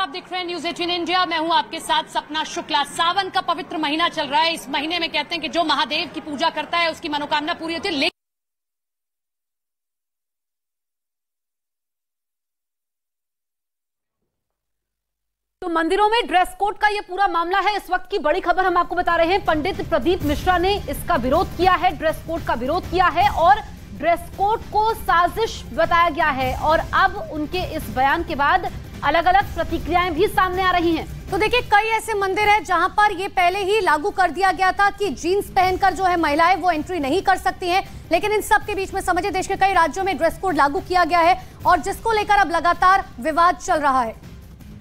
आप देख रहे हैं न्यूज 18 इंडिया। मैं हूं आपके साथ सपना शुक्ला। सावन का पवित्र महीना चल रहा है। इस महीने में कहते हैं कि जो महादेव की पूजा करता है उसकी मनोकामना पूरी होती है। तो मंदिरों में ड्रेस कोड का ये पूरा मामला है। इस वक्त की बड़ी खबर हम आपको बता रहे हैं। पंडित प्रदीप मिश्रा ने इसका विरोध किया है, ड्रेस कोड का विरोध किया है और ड्रेस कोड को साजिश बताया गया है। और अब उनके इस बयान के बाद अलग अलग प्रतिक्रियाएं भी सामने आ रही हैं। तो देखिए, कई ऐसे मंदिर हैं जहां पर ये पहले ही लागू कर दिया गया था कि जीन्स पहनकर जो है महिलाएं वो एंट्री नहीं कर सकती हैं। लेकिन इन सब के बीच में समझिए देश के कई राज्यों में ड्रेस कोड लागू किया गया है और जिसको लेकर अब लगातार विवाद चल रहा है।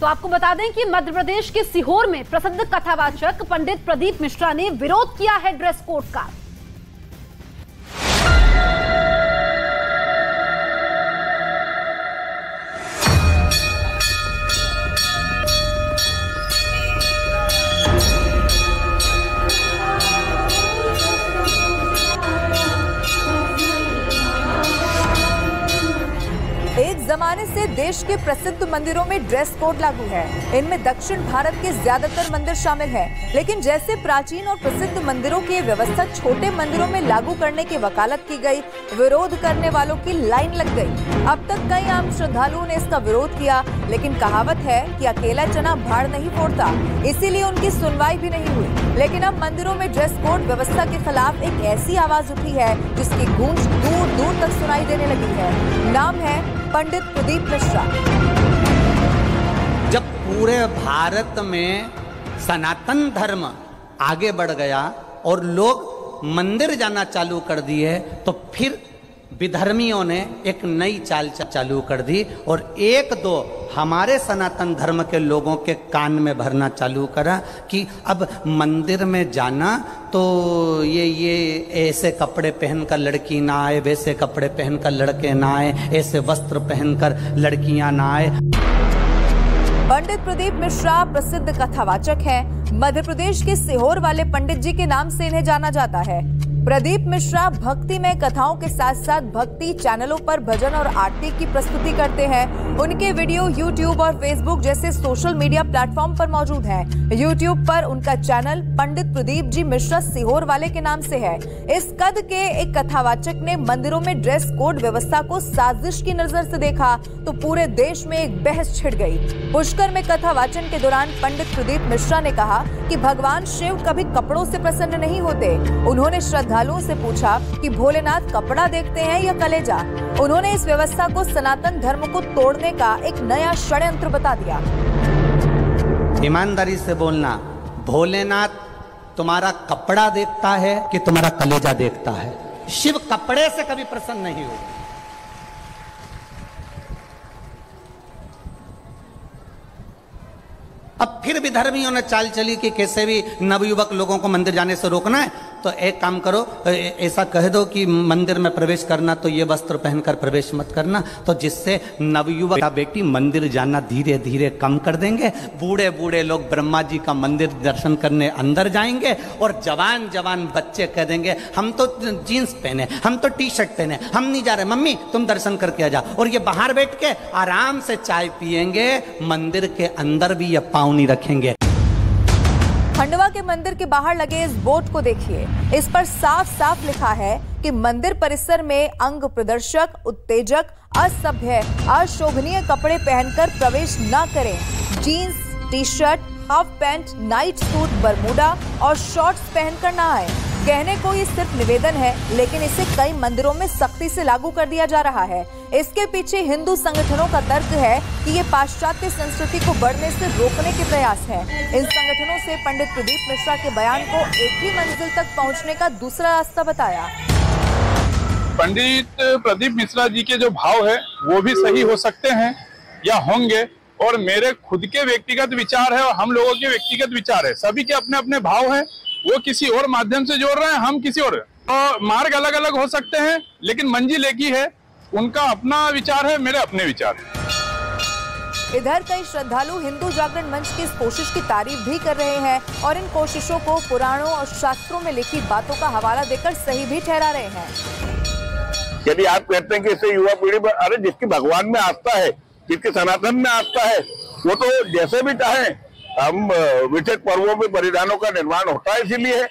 तो आपको बता दें कि मध्य प्रदेश के सीहोर में प्रसिद्ध कथावाचक पंडित प्रदीप मिश्रा ने विरोध किया है ड्रेस कोड का। एक जमाने से देश के प्रसिद्ध मंदिरों में ड्रेस कोड लागू है। इनमें दक्षिण भारत के ज्यादातर मंदिर शामिल हैं। लेकिन जैसे प्राचीन और प्रसिद्ध मंदिरों की व्यवस्था छोटे मंदिरों में लागू करने की वकालत की गई, विरोध करने वालों की लाइन लग गई। अब तक कई आम श्रद्धालुओं ने इसका विरोध किया, लेकिन कहावत है कि अकेला चना भाड़ नहीं फोड़ता, इसीलिए उनकी सुनवाई भी नहीं हुई। लेकिन अब मंदिरों में ड्रेस कोड व्यवस्था के खिलाफ एक ऐसी आवाज उठी है जिसकी गूंज दूर दूर तक सुनाई देने लगी है। नाम है पंडित प्रदीप मिश्रा। जब पूरे भारत में सनातन धर्म आगे बढ़ गया और लोग मंदिर जाना चालू कर दिए, तो फिर विधर्मियों ने एक नई चाल चालू कर दी और एक दो हमारे सनातन धर्म के लोगों के कान में भरना चालू करा कि अब मंदिर में जाना तो ये ऐसे कपड़े पहनकर लड़की ना आए, वैसे कपड़े पहनकर लड़के ना आए, ऐसे वस्त्र पहनकर लड़कियां ना आए। पंडित प्रदीप मिश्रा प्रसिद्ध कथावाचक हैं। मध्य प्रदेश के सीहोर वाले पंडित जी के नाम से इन्हें जाना जाता है। प्रदीप मिश्रा भक्ति में कथाओं के साथ साथ भक्ति चैनलों पर भजन और आरती की प्रस्तुति करते हैं। उनके वीडियो यूट्यूब और फेसबुक जैसे सोशल मीडिया प्लेटफॉर्म पर मौजूद हैं। यूट्यूब पर उनका चैनल पंडित प्रदीप जी मिश्रा सीहोर वाले के नाम से है। इस कद के एक कथावाचक ने मंदिरों में ड्रेस कोड व्यवस्था को साजिश की नजर से देखा तो पूरे देश में एक बहस छिड़ गई। पुष्कर में कथावाचन के दौरान पंडित प्रदीप मिश्रा ने कहा कि भगवान शिव कभी कपड़ों से प्रसन्न नहीं होते। उन्होंने श्रद्धालुओं से पूछा कि भोलेनाथ कपड़ा देखते हैं या कलेजा। उन्होंने इस व्यवस्था को सनातन धर्म को तोड़ने का एक नया षड्यंत्र बता दिया। ईमानदारी से बोलना, भोलेनाथ तुम्हारा कपड़ा देखता है कि तुम्हारा कलेजा देखता है? शिव कपड़े से कभी प्रसन्न नहीं होगा। अब फिर भी धर्मियों ने चाल चली कि कैसे भी नवयुवक लोगों को मंदिर जाने से रोकना है, तो एक काम करो, ऐसा कह दो कि मंदिर में प्रवेश करना तो ये वस्त्र पहनकर प्रवेश मत करना, तो जिससे नवयुवक बेटी मंदिर जाना धीरे धीरे कम कर देंगे। बूढ़े बूढ़े लोग ब्रह्मा जी का मंदिर दर्शन करने अंदर जाएंगे और जवान जवान बच्चे कह देंगे हम तो जीन्स पहने, हम तो टी शर्ट पहने, हम नहीं जा रहे, मम्मी तुम दर्शन करके आ जाओ। और ये बाहर बैठ के आराम से चाय पियेंगे, मंदिर के अंदर भी ये पाँव नहीं रखेंगे। खंडवा के मंदिर के बाहर लगे इस बोर्ड को देखिए। इस पर साफ साफ लिखा है कि मंदिर परिसर में अंग प्रदर्शक, उत्तेजक, असभ्य, अशोभनीय कपड़े पहनकर प्रवेश न करें। Jeans, T shirt, half pant, night suit, Bermuda और शॉर्ट्स पहनकर न आए। कहने को ये सिर्फ निवेदन है, लेकिन इसे कई मंदिरों में सख्ती से लागू कर दिया जा रहा है। इसके पीछे हिंदू संगठनों का तर्क है कि ये पाश्चात्य संस्कृति को बढ़ने से रोकने के प्रयास है। इन संगठनों से पंडित प्रदीप मिश्रा के बयान को एक ही मंजिल तक पहुंचने का दूसरा रास्ता बताया। पंडित प्रदीप मिश्रा जी के जो भाव है वो भी सही हो सकते हैं या होंगे, और मेरे खुद के व्यक्तिगत विचार है और हम लोगों के व्यक्तिगत विचार है। सभी के अपने अपने भाव हैं, वो किसी और माध्यम से जोड़ रहे हैं, हम किसी और। तो मार्ग अलग अलग हो सकते हैं, लेकिन मंजिल एक ही है। उनका अपना विचार है, मेरे अपने विचार है। इधर कई श्रद्धालु हिंदू जागरण मंच की इस कोशिश की तारीफ भी कर रहे हैं और इन कोशिशों को पुराणों और शास्त्रों में लिखी बातों का हवाला देकर सही भी ठहरा रहे हैं। यदि आप कहते हैं कि इससे युवा पीढ़ी पर, अरे जिसकी भगवान में आस्था है, जिसके सनातन में आस्था है, वो तो जैसे भी चाहे, हम विशेष पर्वों में परिधानों का निर्माण होता है, इसीलिए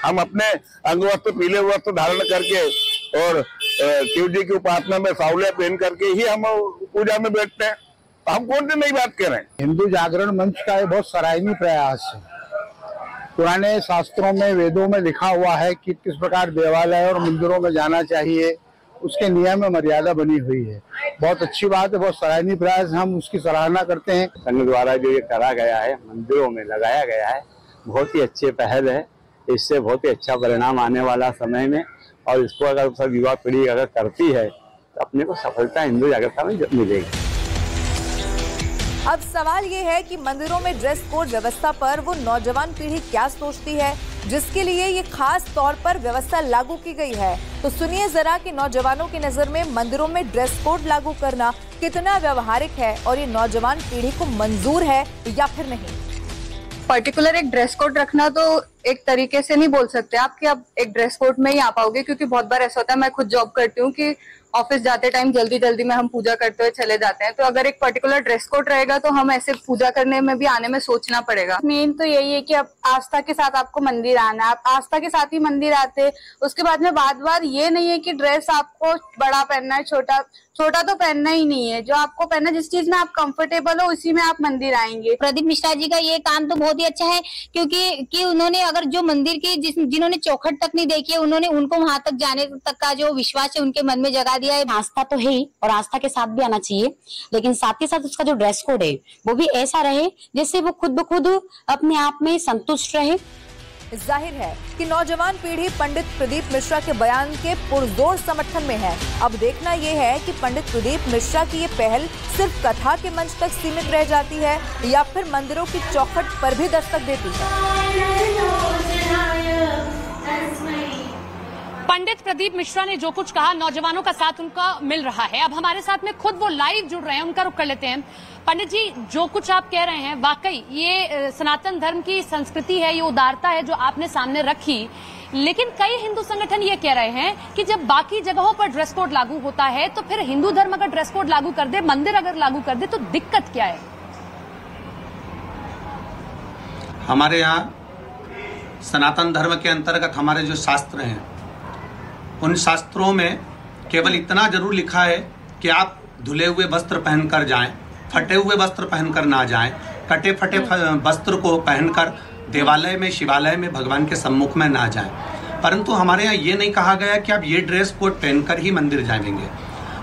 हम अपने अंग वस्त्र पीले वस्त्र धारण करके और शिव जी की उपासना में सावलिया पहन करके ही हम पूजा में बैठते हैं। हम कौन सी नई बात कह रहे हैं। हिंदू जागरण मंच का ये बहुत सराहनीय प्रयास है। पुराने शास्त्रों में, वेदों में लिखा हुआ है कि किस प्रकार देवालय और मंदिरों में जाना चाहिए, उसके नियम में मर्यादा बनी हुई है। बहुत अच्छी बात है, बहुत सराहनीय प्रयास, हम उसकी सराहना करते हैं। संघ द्वारा जो ये करा गया है, मंदिरों में लगाया गया है, बहुत ही अच्छी पहल है। इससे बहुत ही अच्छा परिणाम आने वाला समय में, और इसको अगर सब युवा पीढ़ी अगर करती है तो अपने को सफलता हिंदू जागरूकता में मिलेगी। अब सवाल ये है कि मंदिरों में ड्रेस कोड व्यवस्था पर वो नौजवान पीढ़ी क्या सोचती है, जिसके लिए ये खास तौर पर व्यवस्था लागू की गई है। तो सुनिए जरा कि नौजवानों की नजर में मंदिरों में ड्रेस कोड लागू करना कितना व्यवहारिक है और ये नौजवान पीढ़ी को मंजूर है या फिर नहीं। पर्टिकुलर एक ड्रेस कोड रखना तो एक तरीके से नहीं बोल सकते आप कि आप एक ड्रेस कोड में ही आ पाओगे, क्योंकि बहुत बार ऐसा होता है, मैं खुद जॉब करती हूँ कि ऑफिस जाते टाइम जल्दी जल्दी में हम पूजा करते हुए चले जाते हैं। तो अगर एक पर्टिकुलर ड्रेस कोड रहेगा तो हम ऐसे पूजा करने में भी आने में सोचना पड़ेगा। मेन तो यही है कि अब आस्था के साथ आपको मंदिर आना है, आप आस्था के साथ ही मंदिर आते। उसके बाद में बात ये नहीं है कि ड्रेस आपको बड़ा पहनना है, छोटा तो पहनना ही नहीं है। जो आपको पहनना, जिस चीज में आप कंफर्टेबल हो उसी में आप मंदिर आएंगे। प्रदीप मिश्रा जी का ये काम तो बहुत ही अच्छा है, क्योंकि उन्होंने अगर जो मंदिर की जिन्होंने चौखट तक नहीं देखी है, उन्होंने उनको वहां तक जाने तक का जो विश्वास है उनके मन में जगा दिया है। आस्था तो है ही, और आस्था के साथ भी आना चाहिए, लेकिन साथ के साथ उसका जो ड्रेस कोड है वो भी ऐसा रहे जिससे वो खुद ब खुद अपने आप में संतुष्ट रहे। जाहिर है कि नौजवान पीढ़ी पंडित प्रदीप मिश्रा के बयान के पुरजोर समर्थन में है। अब देखना यह है कि पंडित प्रदीप मिश्रा की ये पहल सिर्फ कथा के मंच तक सीमित रह जाती है या फिर मंदिरों की चौखट पर भी दस्तक देती है। पंडित प्रदीप मिश्रा ने जो कुछ कहा, नौजवानों का साथ उनका मिल रहा है। अब हमारे साथ में खुद वो लाइव जुड़ रहे हैं, उनका रुख कर लेते हैं। पंडित जी, जो कुछ आप कह रहे हैं, वाकई ये सनातन धर्म की संस्कृति है, ये उदारता है जो आपने सामने रखी। लेकिन कई हिंदू संगठन ये कह रहे हैं कि जब बाकी जगहों पर ड्रेस कोड लागू होता है तो फिर हिंदू धर्म अगर ड्रेस कोड लागू कर दे, मंदिर अगर लागू कर दे, तो दिक्कत क्या है? हमारे यहाँ सनातन धर्म के अंतर्गत हमारे जो शास्त्र हैं, उन शास्त्रों में केवल इतना जरूर लिखा है कि आप धुले हुए वस्त्र पहनकर जाएं, फटे हुए वस्त्र पहनकर ना जाएं, कटे फटे वस्त्र को पहनकर देवालय में, शिवालय में भगवान के सम्मुख में ना जाएं। परंतु हमारे यहाँ ये नहीं कहा गया कि आप ये ड्रेस कोड पहनकर ही मंदिर जाएंगे।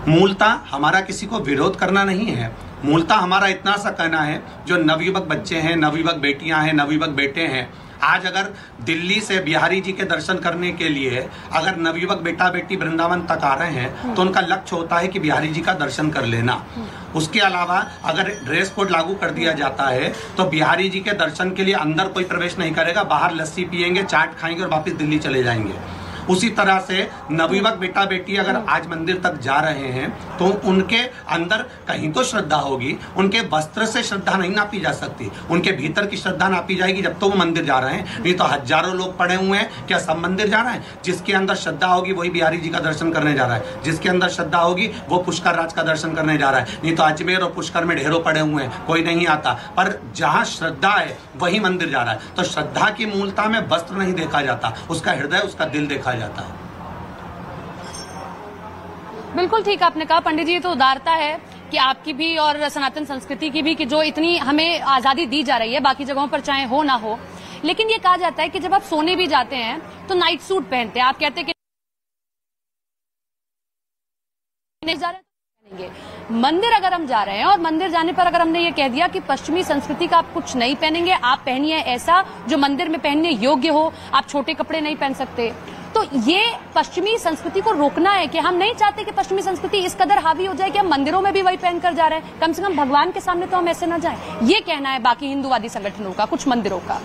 मूलतः हमारा किसी को विरोध करना नहीं है। मूलतः हमारा इतना सा कहना है, जो नवयुवक बच्चे हैं, नवयुवक बेटियां हैं, नवयुवक बेटे हैं, आज अगर दिल्ली से बिहारी जी के दर्शन करने के लिए अगर नवयुवक बेटा बेटी वृंदावन तक आ रहे हैं तो उनका लक्ष्य होता है कि बिहारी जी का दर्शन कर लेना। उसके अलावा अगर ड्रेस कोड लागू कर दिया जाता है तो बिहारी जी के दर्शन के लिए अंदर कोई प्रवेश नहीं करेगा, बाहर लस्सी पियेंगे, चाट खाएंगे और वापस दिल्ली चले जाएंगे। उसी तरह से नवयुवक बेटा बेटी अगर आज मंदिर तक जा रहे हैं तो उनके अंदर कहीं तो श्रद्धा होगी। उनके वस्त्र से श्रद्धा नहीं नापी जा सकती, उनके भीतर की श्रद्धा नापी जाएगी जब तो वो मंदिर जा रहे हैं। नहीं तो हजारों लोग पड़े हुए हैं, क्या सब मंदिर जा रहे हैं? जिसके अंदर श्रद्धा होगी वही बिहारी जी का दर्शन करने जा रहा है, जिसके अंदर श्रद्धा होगी वो पुष्कर राज का दर्शन करने जा रहा है। नहीं तो अजमेर और पुष्कर में ढेरों पड़े हुए हैं, कोई नहीं आता। पर जहां श्रद्धा है वही मंदिर जा रहा है। तो श्रद्धा की मूलता में वस्त्र नहीं देखा जाता, उसका हृदय, उसका दिल देखा जाता है। बिल्कुल ठीक आपने कहा पंडित जी, ये तो उदारता है कि आपकी भी और सनातन संस्कृति की भी, कि जो इतनी हमें आजादी दी जा रही है, बाकी जगहों पर चाहे हो ना हो। लेकिन ये कहा जाता है कि जब आप सोने भी जाते हैं तो नाइट सूट पहनते हैं। आप कहते हैं कि नहीं जा रहे, मंदिर अगर हम जा रहे हैं और मंदिर जाने पर अगर हमने ये कह दिया कि पश्चिमी संस्कृति का आप कुछ नहीं पहनेंगे, आप पहनिए ऐसा जो मंदिर में पहनने योग्य हो, आप छोटे कपड़े नहीं पहन सकते, तो ये पश्चिमी संस्कृति को रोकना है कि हम नहीं चाहते कि पश्चिमी संस्कृति इस कदर हावी हो जाए कि हम मंदिरों में भी वही पहनकर जा रहे हैं। कम से कम भगवान के सामने तो हम ऐसे ना जाएं। ये कहना है बाकी हिंदूवादी संगठनों का, कुछ मंदिरों का।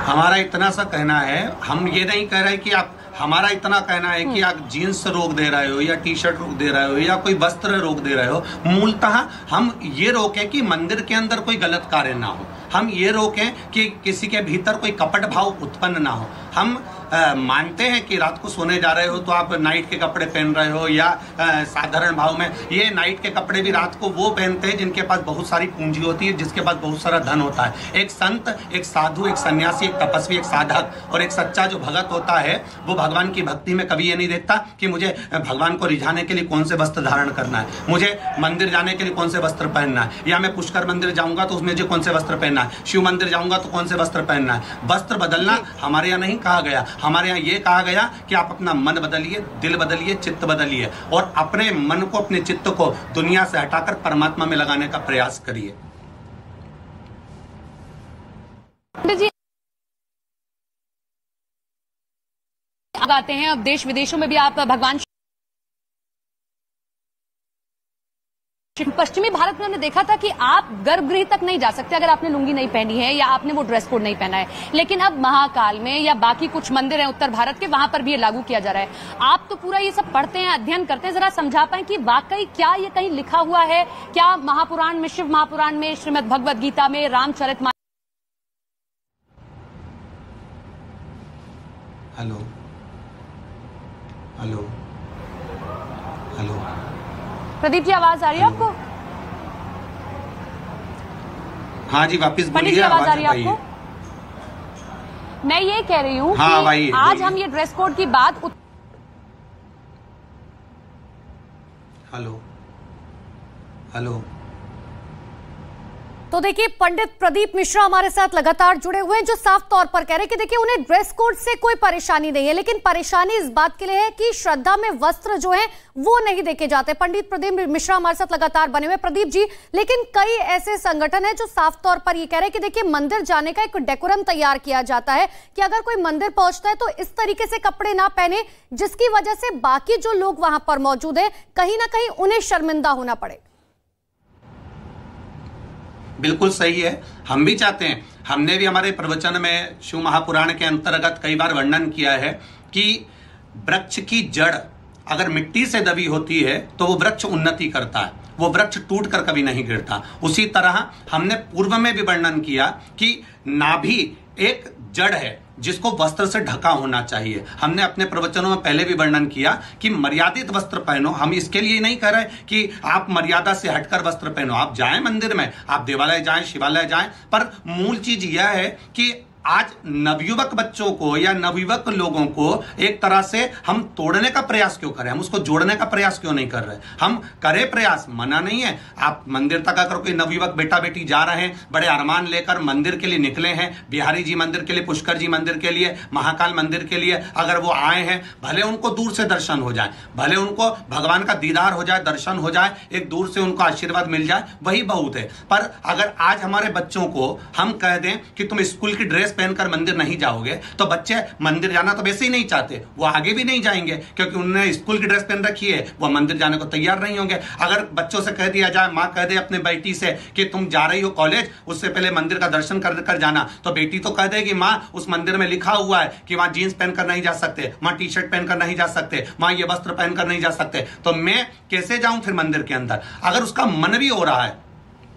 हमारा इतना सा कहना है, हम ये नहीं कह रहे कि आप, हमारा इतना कहना है कि आप जीन्स रोक दे रहे हो या टी शर्ट रोक दे रहे हो या कोई वस्त्र रोक दे रहे हो। मूलतः हम ये रोकें कि मंदिर के अंदर कोई गलत कार्य ना हो। हम ये रोकें कि किसी के भीतर कोई कपट भाव उत्पन्न ना हो। हम मानते हैं कि रात को सोने जा रहे हो तो आप नाइट के कपड़े पहन रहे हो या साधारण भाव में। ये नाइट के कपड़े भी रात को वो पहनते हैं जिनके पास बहुत सारी पूंजी होती है, जिसके पास बहुत सारा धन होता है। एक संत, एक साधु, एक सन्यासी, एक तपस्वी, एक साधक और एक सच्चा जो भगत होता है वो भगवान की भक्ति में कभी ये नहीं देखता कि मुझे भगवान को रिझाने के लिए कौन से वस्त्र धारण करना है, मुझे मंदिर जाने के लिए कौन से वस्त्र पहनना है, या मैं पुष्कर मंदिर जाऊंगा तो उसमें मुझे कौन से वस्त्र पहनना है, शिव मंदिर जाऊंगा तो कौन से वस्त्र पहनना है। वस्त्र बदलना हमारे यहाँ नहीं कहा गया। हमारे यहाँ ये कहा गया कि आप अपना मन बदलिए, दिल बदलिए, चित्त बदलिए और अपने मन को, अपने चित्त को दुनिया से हटाकर परमात्मा में लगाने का प्रयास करिए। जी आते हैं, अब देश विदेशों में भी आप भगवान पश्चिमी भारत में हमने देखा था कि आप गर्भगृह तक नहीं जा सकते अगर आपने लुंगी नहीं पहनी है या आपने वो ड्रेस कोड नहीं पहना है। लेकिन अब महाकाल में या बाकी कुछ मंदिर हैं उत्तर भारत के, वहां पर भी ये लागू किया जा रहा है। आप तो पूरा ये सब पढ़ते हैं, अध्ययन करते हैं, जरा समझा पाए कि वाकई क्या ये कहीं लिखा हुआ है? क्या महापुराण में, शिव महापुराण में, श्रीमद् भगवद गीता में, Ramcharitmanas? Hello hello hello Pradeep ji, आवाज आ रही है आपको? हाँ जी, वापस बोलिए। आवाज आ रही है आपको? मैं ये कह रही हूँ कि आज हम ये ड्रेस कोड की बात हेलो हेलो तो देखिए, पंडित प्रदीप मिश्रा हमारे साथ लगातार जुड़े हुए हैं, जो साफ तौर पर कह रहे हैं कि देखिए उन्हें ड्रेस कोड से कोई परेशानी नहीं है, लेकिन परेशानी इस बात के लिए है कि श्रद्धा में वस्त्र जो है वो नहीं देखे जाते। पंडित प्रदीप मिश्रा हमारे साथ लगातार बने हुए। प्रदीप जी, लेकिन कई ऐसे संगठन है जो साफ तौर पर ये कह रहे हैं कि देखिए मंदिर जाने का एक डेकोरम तैयार किया जाता है कि अगर कोई मंदिर पहुंचता है तो इस तरीके से कपड़े ना पहने जिसकी वजह से बाकी जो लोग वहां पर मौजूद है कहीं ना कहीं उन्हें शर्मिंदा होना पड़े। बिल्कुल सही है, हम भी चाहते हैं। हमने भी हमारे प्रवचन में शिव महापुराण के अंतर्गत कई बार वर्णन किया है कि वृक्ष की जड़ अगर मिट्टी से दबी होती है तो वो वृक्ष उन्नति करता है, वो वृक्ष टूट कर कभी नहीं गिरता। उसी तरह हमने पूर्व में भी वर्णन किया कि नाभि एक जड़ है जिसको वस्त्र से ढका होना चाहिए। हमने अपने प्रवचनों में पहले भी वर्णन किया कि मर्यादित वस्त्र पहनो। हम इसके लिए नहीं कह रहे कि आप मर्यादा से हटकर वस्त्र पहनो। आप जाएं मंदिर में, आप देवालय जाएं, शिवालय जाएं, पर मूल चीज यह है कि आज नवयुवक बच्चों को या नवयुवक लोगों को एक तरह से हम तोड़ने का प्रयास क्यों करें, हम उसको जोड़ने का प्रयास क्यों नहीं कर रहे? हम करें प्रयास, मना नहीं है। आप मंदिर तक अगर कोई नवयुवक बेटा बेटी जा रहे हैं, बड़े अरमान लेकर मंदिर के लिए निकले हैं, बिहारी जी मंदिर के लिए, पुष्कर जी मंदिर के लिए, महाकाल मंदिर के लिए अगर वो आए हैं, भले उनको दूर से दर्शन हो जाए, भले उनको भगवान का दीदार हो जाए, दर्शन हो जाए, एक दूर से उनको आशीर्वाद मिल जाए, वही बहुत है। पर अगर आज हमारे बच्चों को हम कह दें कि तुम स्कूल की ड्रेस पहनकर मंदिर नहीं जाओगे, तो बच्चे मंदिर जाना तो वैसे ही नहीं चाहते, वो आगे भी नहीं जाएंगे क्योंकि उन्होंने स्कूल की ड्रेस पहन रखी है, वो मंदिर जाने को तैयार नहीं होंगे। अगर बच्चों से कह दिया जाए, मां कह दे अपने बेटी से कि तुम जा रही हो कॉलेज, उससे पहले मंदिर का दर्शन कर जाना, तो बेटी तो कह देगी मां उस मंदिर में लिखा हुआ है कि वहां जींस पहनकर नहीं जा सकते, वहां टी शर्ट पहनकर नहीं जा सकते, वहां ये वस्त्र पहनकर नहीं जा सकते, तो मैं कैसे जाऊं फिर मंदिर के अंदर? अगर उसका मन भी हो रहा है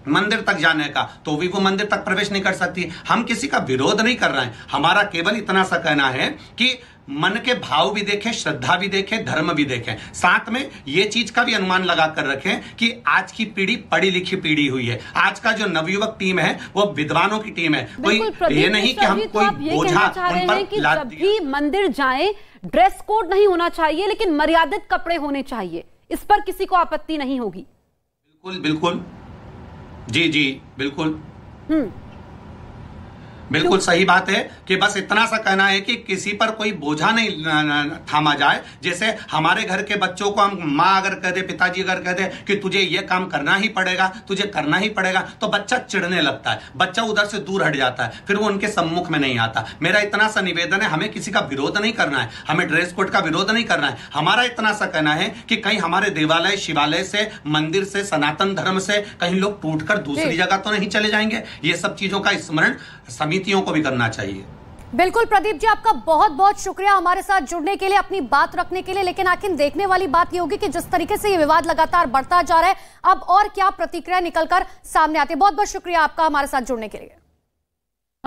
मंदिर तक जाने का, तो भी वो मंदिर तक प्रवेश नहीं कर सकती। हम किसी का विरोध नहीं कर रहे हैं, हमारा केवल इतना सा कहना है कि मन के भाव भी देखें, श्रद्धा भी देखें, धर्म भी देखें, साथ में ये चीज का भी अनुमान लगा कर रखें कि आज की पीढ़ी पढ़ी लिखी पीढ़ी हुई है। आज का जो नवयुवक टीम है वो विद्वानों की टीम है। कोई ये नहीं कि हम कोई बोझा उन पर लाद दिया। मंदिर जाएं, ड्रेस कोड नहीं होना चाहिए लेकिन मर्यादित कपड़े होने चाहिए, इस पर किसी को आपत्ति नहीं होगी। बिल्कुल बिल्कुल, जी जी बिल्कुल बिल्कुल सही बात है कि बस इतना सा कहना है कि किसी पर कोई बोझा नहीं थामा जाए। जैसे हमारे घर के बच्चों को हम माँ अगर कह दे, पिताजी अगर कह दे कि तुझे ये काम करना ही पड़ेगा, तुझे करना ही पड़ेगा, तो बच्चा चिढ़ने लगता है, बच्चा उधर से दूर हट जाता है, फिर वो उनके सम्मुख में नहीं आता। मेरा इतना सा निवेदन है, हमें किसी का विरोध नहीं करना है, हमें ड्रेस कोड का विरोध नहीं करना है। हमारा इतना सा कहना है कि कहीं हमारे देवालय शिवालय से, मंदिर से, सनातन धर्म से कहीं लोग टूटकर दूसरी जगह तो नहीं चले जाएंगे। ये सब चीजों का स्मरण समितियों को भी करना चाहिए। बिल्कुल प्रदीप जी, आपका बहुत बहुत शुक्रिया हमारे साथ जुड़ने के लिए, अपनी बात रखने के लिए। लेकिन आखिर देखने वाली बात ये होगी कि जिस तरीके से ये विवाद लगातार बढ़ता जा रहा है, अब और क्या प्रतिक्रिया निकलकर सामने आती है। बहुत बहुत शुक्रिया आपका हमारे साथ जुड़ने के लिए।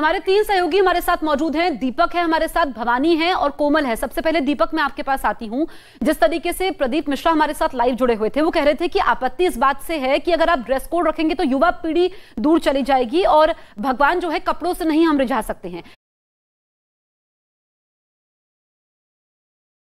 हमारे 3 सहयोगी हमारे साथ मौजूद हैं। दीपक है हमारे साथ, भवानी है और कोमल है। सबसे पहले दीपक, मैं आपके पास आती हूं। जिस तरीके से प्रदीप मिश्रा हमारे साथ लाइव जुड़े हुए थे, वो कह रहे थे कि आपत्ति इस बात से है कि अगर आप ड्रेस कोड रखेंगे तो युवा पीढ़ी दूर चली जाएगी और भगवान जो है कपड़ों से नहीं हम रिझा सकते हैं।